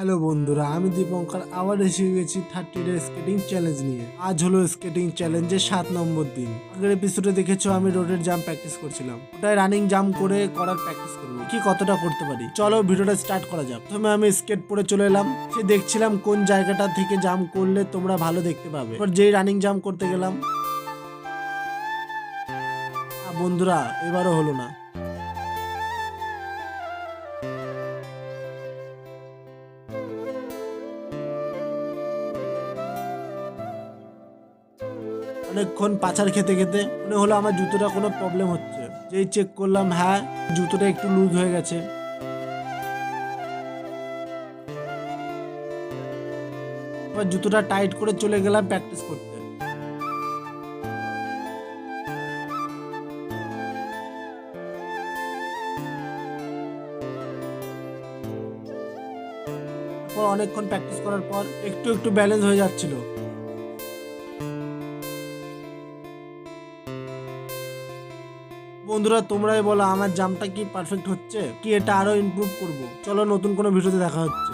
Hello বন্ধুরা, আমি দীপঙ্কর আবার এসে গেছি 30 ডে স্কেটিং চ্যালেঞ্জ নিয়ে। আজ হলো স্কেটিং চ্যালেঞ্জের 7 নম্বর দিন। আগের এপিসোডে দেখেছো আমি রোডের জাম্প প্র্যাকটিস করছিলাম, ওটাই রানিং জাম্প করার প্র্যাকটিস করবো, কি কতটা করতে পারি। চলো ভিডিওটা স্টার্ট করা যাক। প্রথমে আমি স্কেট পরে চলে এলাম, সে দেখছিলাম কোন জায়গাটা থেকে জাম্প করলে তোমরা ভালো দেখতে পাবে। এবার যেই রানিং জাম্প করতে গেলাম, বন্ধুরা এবারও হলো না। অনেকক্ষণ পাছার খেতে খেতে মনে হলো আমার জুতোটা কোনো প্রবলেম হচ্ছে। যেই চেক করলাম, হ্যাঁ জুতোটা একটু লুজ হয়ে গেছে। এবার জুতোটা টাইট করে চলে গেলাম প্র্যাকটিস করতে। অনেকক্ষণ প্র্যাকটিস করার পর একটু একটু ব্যালেন্স হয়ে যাচ্ছিল। বন্ধুরা তোমরাই বলো আমার জাম্পটা কি পারফেক্ট হচ্ছে, কি এটা আরো ইমপ্রুভ করব। চলো নতুন কোনো ভিডিওতে দেখা হচ্ছে।